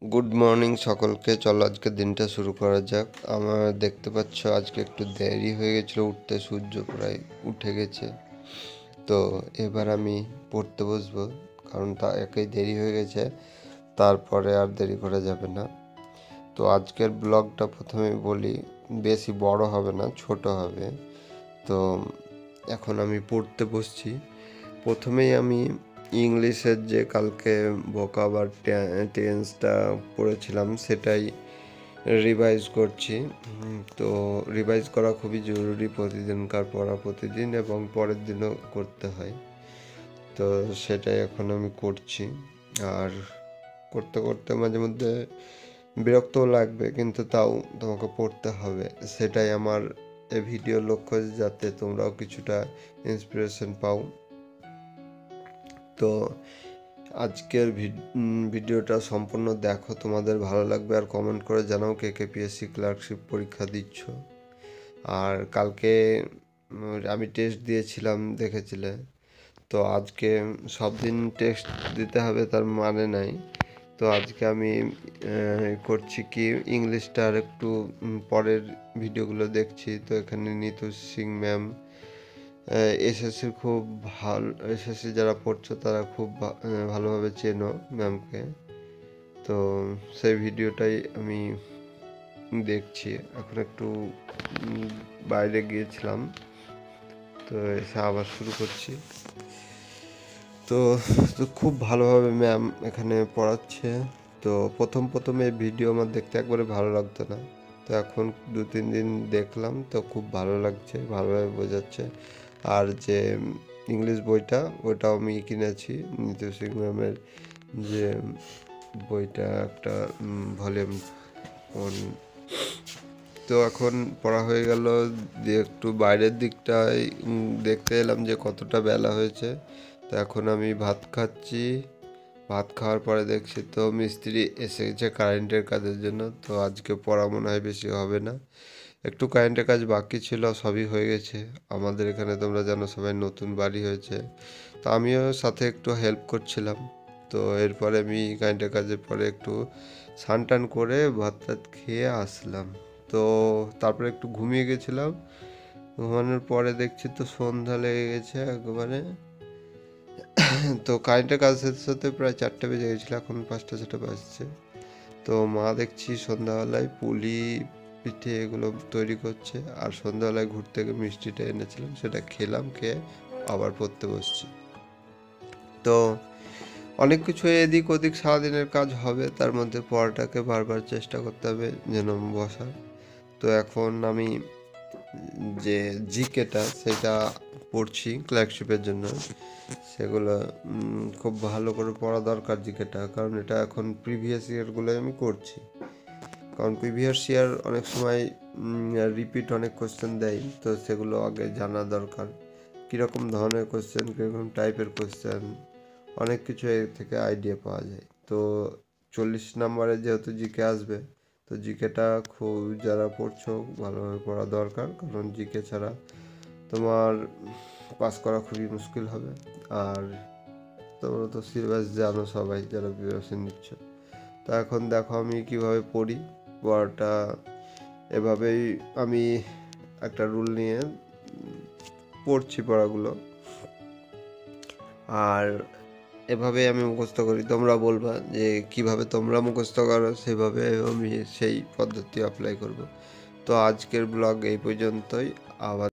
Good morning সকলকে। চলো আজকে দিনটা শুরু করা যাক। আমার দেখতে পাচ্ছ আজকে একটু দেরি হয়ে গেছিলো উঠতে, সূর্য প্রায় উঠে গেছে। তো এবার আমি পড়তে বসবো, কারণ তা একাই দেরি হয়ে গেছে, তারপরে আর দেরি করা যাবে না। তো আজকের ব্লগটা প্রথমে বলি, বেশি বড় হবে না, ছোট হবে। তো এখন আমি পড়তে বসছি। প্রথমেই আমি ইংলিশের যে কালকে ভোকাবুলারি টেন্সটা পড়েছিলাম সেটাই রিভাইজ করছি। তো রিভাইজ করা খুবই জরুরি, প্রতিদিনকার পড়া প্রতিদিন এবং পরের দিনও করতে হয়। তো সেটাই এখন আমি করছি। আর করতে করতে মাঝে মধ্যে বিরক্তও লাগবে, কিন্তু তাও তোমাকে পড়তে হবে। সেটাই আমার এই ভিডিও লক্ষ্য, যাতে তোমরাও কিছুটা ইন্সপিরেশন পাও। তো আজকের ভিডিওটা সম্পূর্ণ দেখো, তোমাদের ভালো লাগবে। আর কমেন্ট করে জানাও কে কে পিএসসি ক্লার্কশিপ পরীক্ষা দিচ্ছ। আর কালকে আমি টেস্ট দিয়েছিলাম, দেখেছিলে তো। আজকে সব দিন টেস্ট দিতে হবে তার মানে নাই। তো আজকে আমি করছি কি, ইংলিশটা আর একটু পরের ভিডিওগুলো দেখছি। তো এখানে নিতু সিং ম্যাম এসএসসি খুব ভালো, এসএসসি যারা পড়ছো তারা খুব ভালোভাবে চেনো ম্যামকে। তো সেই ভিডিওটাই আমি দেখছি। এখন একটু বাইরে গিয়েছিলাম, তো এসে আবার শুরু করছি। তো খুব ভালোভাবে ম্যাম এখানে পড়াচ্ছে। তো প্রথমে ভিডিও আমার দেখতে একবারে ভালো লাগতো না, তো এখন 2-3 দিন দেখলাম তো খুব ভালো লাগছে, ভালোভাবে বোঝাচ্ছে। আর যে ইংলিশ বইটা, ওটাও আমি কিনেছি, নিতু সিং ম্যামের যে বইটা, একটা ভলিউম 1। তো এখন পড়া হয়ে গেল, দিয়ে একটু বাইরের দিকটায় দেখতে এলাম যে কতটা বেলা হয়েছে। তো এখন আমি ভাত খাচ্ছি। ভাত খাওয়ার পরে দেখছি তো মিস্ত্রি এসে গেছে কারেন্টের কাজের জন্য। তো আজকে পড়া মনে হয় বেশি হবে না, একটু কারেন্টের কাজ বাকি ছিল, সবই হয়ে গেছে। আমাদের এখানে তোমরা জানো সবাই নতুন বাড়ি হয়েছে, তো আমিও সাথে একটু হেল্প করছিলাম। তো এরপরে আমি কারেন্টের কাজের পরে একটু স্নান টান করে ভাত টাত খেয়ে আসলাম। তো তারপরে একটু ঘুমিয়ে গেছিলাম। ঘুমানোর পরে দেখছি তো সন্ধ্যা লেগে গেছে একেবারে। তো কারেন্টের কাজ সাথে সাথে প্রায় 4টে বেজে গেছিলো, এখন 5টা-6টা বাজছে। তো মা দেখছি সন্ধ্যাবেলায় পুলি পিঠে এগুলো তৈরি করছে, আর সন্ধ্যাবেলায় ঘুরতে গিয়ে মিষ্টিটা এনেছিলাম, সেটা খেলাম, খেয়ে আবার পড়তে বসছি। তো অনেক কিছু এদিক ওদিক সারাদিনের কাজ হবে, তার মধ্যে পড়াটাকে বারবার চেষ্টা করতে হবে যেন বসার। তো এখন আমি যে জিকেটা সেটা পড়ছি ক্লার্কশিপের জন্য। সেগুলো খুব ভালো করে পড়া দরকার জিকেটা, কারণ এটা এখন প্রিভিয়াস ইয়ারগুলো আমি করছি। কারণ প্রিভিয়াস ইয়ার অনেক সময় রিপিট অনেক কোশ্চেন দেয়, তো সেগুলো আগে জানা দরকার। কীরকম ধরনের কোশ্চেন, কীরকম টাইপের কোশ্চেন, অনেক কিছু এর থেকে আইডিয়া পাওয়া যায়। তো 40 নম্বরে যেহেতু জিকে আসবে, তো জিকেটা খুব যারা পড়ছো ভালোভাবে পড়া দরকার, কারণ জিকে ছাড়া তোমার পাস করা খুবই মুশকিল হবে। আর তোমরা তো সিলেবাস জানো সবাই যারা প্রিপারেশন নিচ্ছ। তো এখন দেখো আমি কিভাবে পড়ি। পড়াটা এভাবেই আমি একটা রুল নিয়ে পড়ছি পড়াগুলো, আর এভাবে আমি মুখস্থ করি। তোমরা বলবা যে কিভাবে তোমরা মুখস্থ করো, সেভাবে আমি সেই পদ্ধতি অ্যাপ্লাই করব। তো আজকের ব্লগ এই পর্যন্তই। আবার